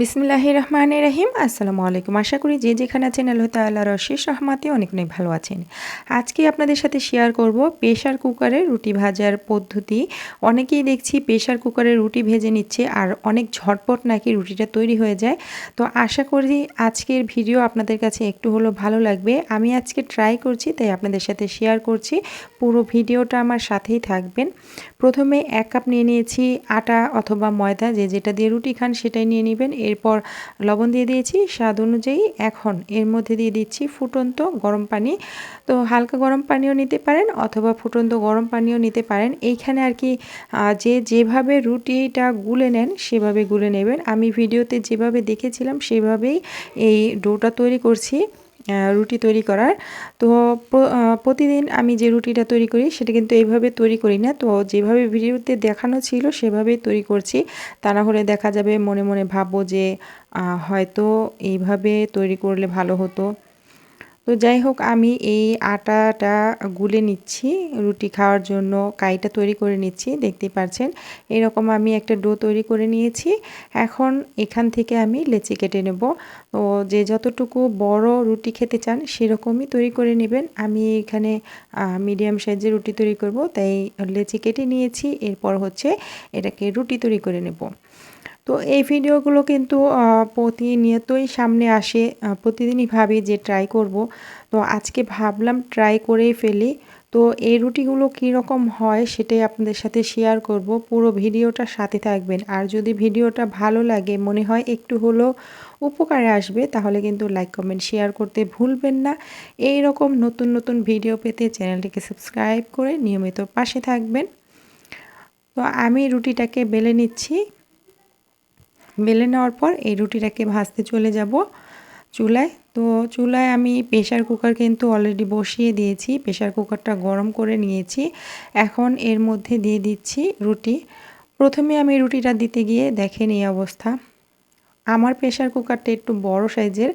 বিসমিল্লাহির রহমানির রহিম। আসসালামু আলাইকুম। আশা করি যে যেখানে আছেন আল্লাহ তাআলার অশেষ রহমতে অনেক অনেক ভালো আছেন। আজকে আপনাদের সাথে শেয়ার করব প্রেশার কুকারে রুটি ভাজার পদ্ধতি। অনেকেই দেখছি প্রেশার কুকারে রুটি ভেজে নিচ্ছে আর অনেক ঝটপট নাকি রুটিটা তৈরি হয়ে যায়। তো আশা করি আজকের ভিডিও আপনাদের কাছে একটু হলেও ভালো লাগবে। আমি আজকে ট্রাই করছি তাই আপনাদের সাথে শেয়ার করছি। পুরো ভিডিওটা আমার সাথেই থাকবেন। প্রথমে 1 কাপ নিয়ে নিয়েছি আটা অথবা ময়দা, যে যেটা দিয়ে রুটি খান সেটাই নিয়ে নেবেন। এরপর লবণ দিয়ে দিয়েছি স্বাদ অনুযায়ী। এখন এর মধ্যে দিয়ে দিচ্ছি ফুটন্ত গরম পানি। তো হালকা গরম পানিও নিতে পারেন অথবা ফুটন্ত গরম পানিও নিতে পারেন। এইখানে আর কি যে যেভাবে রুটিটা গুলে নেন সেভাবে গুলে নেবেন। আমি ভিডিওতে যেভাবে দেখেছিলাম সেভাবেই এই ডোটা তৈরি করছি রুটি তৈরি করার। তো প্রতিদিন আমি যে রুটিটা তৈরি করি সেটা কিন্তু এইভাবে তৈরি করি না। তো যেভাবে ভিডিওতে দেখানো ছিল সেভাবেই তৈরি করছি। তা না হলে দেখা যাবে মনে মনে ভাববো যে হয়তো এইভাবে তৈরি করলে ভালো হতো। তো যাই হোক, আমি এই আটাটা গুলে নিচ্ছি রুটি খাওয়ার জন্য, কাইটা তৈরি করে নিচ্ছি। দেখতেই পাচ্ছেন এরকম আমি একটা ডো তৈরি করে নিয়েছি। এখন এখান থেকে আমি লেচি কেটে নেব। তো যে যতটুকু বড় রুটি খেতে চান সেরকমই তৈরি করে নেবেন। আমি এখানে মিডিয়াম সাইজের রুটি তৈরি করব, তাই লেচি কেটে নিয়েছি। এরপর হচ্ছে এটাকে রুটি তৈরি করে নেব। তো এই ভিডিওগুলো কিন্তু প্রতিনিয়তই সামনে আসে। প্রতিদিনই ভাবি যে ট্রাই করব। তো আজকে ভাবলাম ট্রাই করেই ফেলি। তো এই রুটিগুলো কীরকম হয় সেটাই আপনাদের সাথে শেয়ার করব। পুরো ভিডিওটার সাথে থাকবেন। আর যদি ভিডিওটা ভালো লাগে, মনে হয় একটু হলেও উপকারে আসবে, তাহলে কিন্তু লাইক কমেন্ট শেয়ার করতে ভুলবেন না। এই রকম নতুন নতুন ভিডিও পেতে চ্যানেলটিকে সাবস্ক্রাইব করে নিয়মিত পাশে থাকবেন। তো আমি রুটিটাকে বেলে নিচ্ছি। বেলে নেওয়ার পর এই রুটিটাকে ভাজতে চলে যাব চুলায়। তো চুলায় আমি প্রেশার কুকার কিন্তু অলরেডি বসিয়ে দিয়েছি। প্রেশার কুকারটা গরম করে নিয়েছি। এখন এর মধ্যে দিয়ে দিচ্ছি রুটি। প্রথমে আমি রুটিটা দিতে গিয়ে দেখেন এই অবস্থা। আমার প্রেশার কুকারটা একটু বড় সাইজের,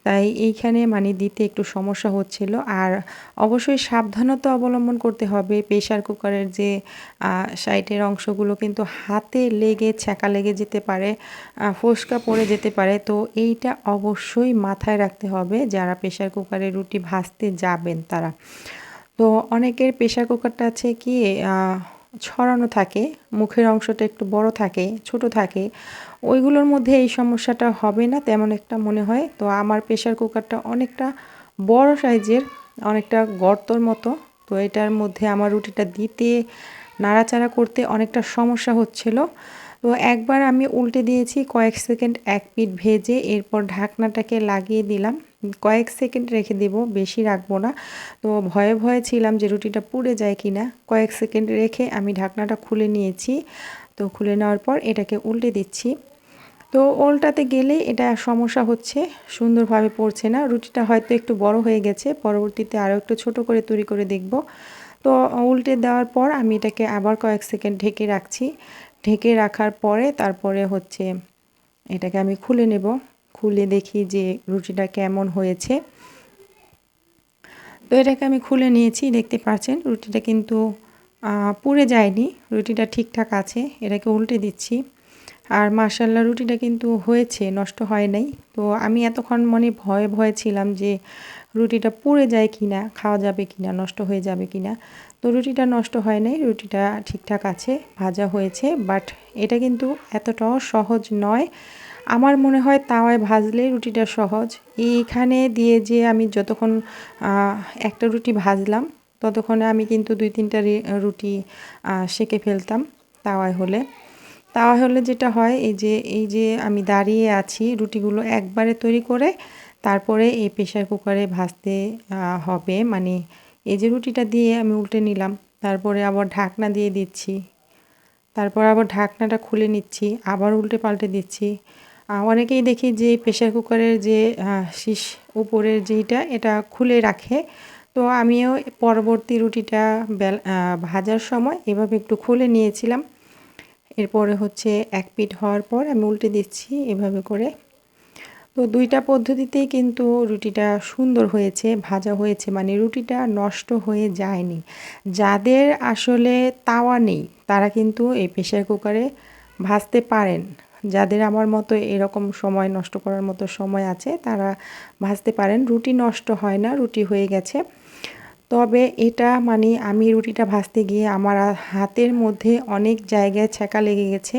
তাই এইখানে মানে দিতে একটু সমস্যা হচ্ছিল। আর অবশ্যই সাবধানতা অবলম্বন করতে হবে। প্রেশার কুকারের যে সাইডের অংশগুলো কিন্তু হাতে লেগে ছ্যাঁকা লেগে যেতে পারে, ফোস্কা পড়ে যেতে পারে। তো এইটা অবশ্যই মাথায় রাখতে হবে যারা প্রেশার কুকারে রুটি ভাজতে যাবেন তারা। তো অনেকের প্রেশার কুকারটা আছে কি ছড়ানো থাকে, মুখের অংশটা একটু বড় থাকে, ছোট থাকে। ওইগুলোর মধ্যে এই সমস্যাটা হবে না তেমন একটা মনে হয়। তো আমার প্রেশার কুকারটা অনেকটা বড় সাইজের, অনেকটা গর্তর মতো। তো এটার মধ্যে আমার রুটিটা দিতে, নাড়াচাড়া করতে অনেকটা সমস্যা হচ্ছিল। তো একবার আমি উল্টে দিয়েছি কয়েক সেকেন্ড এক পিঠ ভেজে, এরপর ঢাকনাটাকে লাগিয়ে দিলাম। কয়েক সেকেন্ড রেখে দেব, বেশি রাখবো না। তো ভয়ে ভয়ে ছিলাম যে রুটিটা পুড়ে যায় কিনা। কয়েক সেকেন্ড রেখে আমি ঢাকনাটা খুলে নিয়েছি। তো খুলে নেওয়ার পর এটাকে উল্টে দিচ্ছি। তো উল্টাতে গেলে এটা সমস্যা হচ্ছে, সুন্দরভাবে পড়ছে না। রুটিটা হয়তো একটু বড় হয়ে গেছে, পরবর্তীতে আরও একটু ছোট করে তৈরি করে দেখব। তো উল্টে দেওয়ার পর আমি এটাকে আবার কয়েক সেকেন্ড ঢেকে রাখছি। ঢেকে রাখার পরে তারপরে হচ্ছে এটাকে আমি খুলে নেব। খুলে দেখি যে রুটিটা কেমন হয়েছে। তো এটাকে আমি খুলে নিয়েছি। দেখতে পাচ্ছেন রুটিটা কিন্তু পুড়ে যায়নি, রুটিটা ঠিকঠাক আছে। এটাকে উল্টে দিচ্ছি। আর মাশাআল্লাহ রুটিটা কিন্তু হয়েছে, নষ্ট হয় নাই। তো আমি এতক্ষণ মনে ভয়ে ভয়ে ছিলাম যে রুটিটা পুড়ে যায় কিনা, খাওয়া যাবে কিনা, নষ্ট হয়ে যাবে কিনা। তো রুটিটা নষ্ট হয় নাই, রুটিটা ঠিকঠাক আছে, ভাজা হয়েছে। বাট এটা কিন্তু এতটাও সহজ নয়। আমার মনে হয় তাওয়ায় ভাজলে রুটিটা সহজ। এইখানে দিয়ে যে আমি যতক্ষণ একটা রুটি ভাজলাম ততক্ষণে আমি কিন্তু 2-3টা রুটি সেঁকে ফেলতাম তাওয়ায় হলে। তাওয়া হলে যেটা হয়, এই যে আমি দাঁড়িয়ে আছি, রুটিগুলো একবারে তৈরি করে তারপরে এই প্রেশার কুকারে ভাজতে হবে। মানে এই যে রুটিটা দিয়ে আমি উল্টে নিলাম, তারপরে আবার ঢাকনা দিয়ে দিচ্ছি, তারপর আবার ঢাকনাটা খুলে নিচ্ছি, আবার উল্টে পাল্টে দিচ্ছি। অনেকেই দেখি যে প্রেশার কুকারের যে শীষ উপরের যেইটা, এটা খুলে রাখে। তো আমিও পরবর্তী রুটিটা ভাজার সময় এভাবে একটু খুলে নিয়েছিলাম। এরপরে হচ্ছে এক পিঠ হওয়ার পর আমি উল্টে দিচ্ছি এভাবে করে। তো 2টা পদ্ধতিতেই কিন্তু রুটিটা সুন্দর হয়েছে, ভাজা হয়েছে, মানে রুটিটা নষ্ট হয়ে যায়নি। যাদের আসলে তাওয়া নেই তারা কিন্তু এই প্রেশার কুকারে ভাজতে পারেন। যাদের আমার মতো এরকম সময় নষ্ট করার মতো সময় আছে তারা ভাজতে পারেন। রুটি নষ্ট হয় না, রুটি হয়ে গেছে। তবে এটা মানে আমি রুটিটা ভাজতে গিয়ে আমার হাতের মধ্যে অনেক জায়গায় ছ্যাঁকা লেগে গেছে,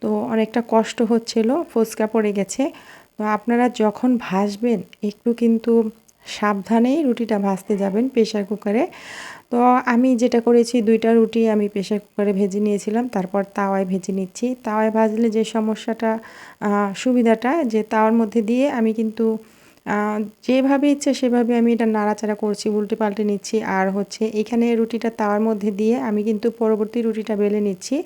তো অনেকটা কষ্ট হচ্ছিল, ফোসকা পড়ে গেছে। তো আপনারা যখন ভাজবেন একটু কিন্তু সাবধানেই রুটিটা ভাজতে যাবেন প্রেশার কুকারে। তো আমি যেটা করেছি 2টা রুটি আমি প্রেশার কুকারে ভেজে নিয়েছিলাম, তারপর তাওয়ায় ভেজে নিচ্ছি। তাওয়ায় ভাজলে যে সমস্যাটা সুবিধাটা যে তাওয়ার মধ্যে দিয়ে আমি কিন্তু যেভাবে ইচ্ছে সেভাবে আমি এটা নাড়াচাড়া করছি, উল্টে পাল্টে নিচ্ছি। আর হচ্ছে এখানে রুটিটা তাওয়ার মধ্যে দিয়ে আমি কিন্তু পরবর্তী রুটিটা বেলে নিচ্ছি।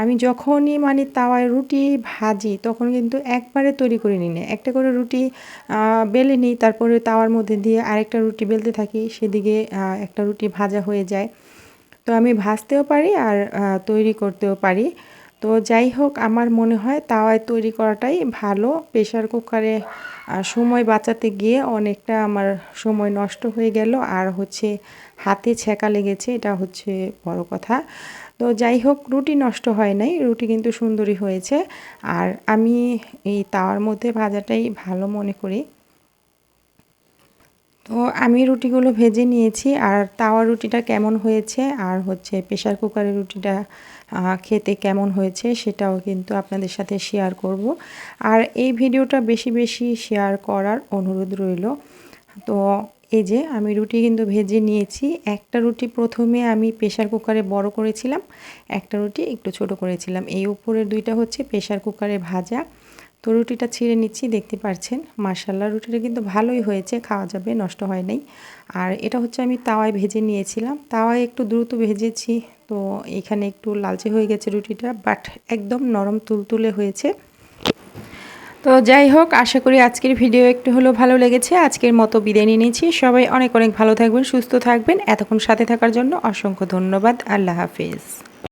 আমি যখনই মানে তাওয়ায় রুটি ভাজি তখন কিন্তু একবারে তৈরি করে নিই না, একটা করে রুটি বেলে নিই, তারপরে তাওয়ার মধ্যে দিয়ে আরেকটা রুটি বেলতে থাকি, সেদিকে একটা রুটি ভাজা হয়ে যায়। তো আমি ভাজতেও পারি আর তৈরি করতেও পারি। তো যাই হোক, আমার মনে হয় তাওয়ায় তৈরি করাটাই ভালো। প্রেশার কুকারে সময় বাঁচাতে গিয়ে অনেকটা আমার সময় নষ্ট হয়ে গেল, আর হচ্ছে হাতে ছ্যাঁকা লেগেছে, এটা হচ্ছে বড় কথা। তো যাই হোক, রুটি নষ্ট হয় নাই, রুটি কিন্তু সুন্দরই হয়েছে। আর আমি এই তাওয়ার মধ্যে ভাজাটাই ভালো মনে করি। তো আমি রুটিগুলো ভেজে নিয়েছি, আর তাওয়া রুটিটা কেমন হয়েছে আর হচ্ছে প্রেশার কুকারের রুটিটা খেতে কেমন হয়েছে সেটাও কিন্তু আপনাদের সাথে শেয়ার করব। আর এই ভিডিওটা বেশি বেশি শেয়ার করার অনুরোধ রইল। তো এই যে আমি রুটি কিন্তু ভেজে নিয়েছি। একটা রুটি প্রথমে আমি প্রেশার কুকারে বড় করেছিলাম, একটা রুটি একটু ছোট করেছিলাম। এই উপরের 2টা হচ্ছে প্রেশার কুকারে ভাজা। তো রুটিটা ছিঁড়ে নিচ্ছি, দেখতে পাচ্ছেন মাশাআল্লাহ রুটিটা কিন্তু ভালোই হয়েছে, খাওয়া যাবে, নষ্ট হয় নাই। আর এটা হচ্ছে আমি তাওয়ায় ভেজে নিয়েছিলাম, তাওয়ায় একটু দ্রুত ভেজেছি, তো এখানে একটু লালচে হয়ে গেছে রুটিটা, বাট একদম নরম তুলতুলে হয়েছে। তো যাই হোক, আশা করি আজকের ভিডিও একটু হলেও ভালো লেগেছে। আজকের মতো বিদায় নিয়ে নিচ্ছি। সবাই অনেক অনেক ভালো থাকবেন, সুস্থ থাকবেন। এতক্ষণ সাথে থাকার জন্য অসংখ্য ধন্যবাদ। আল্লাহ হাফিজ।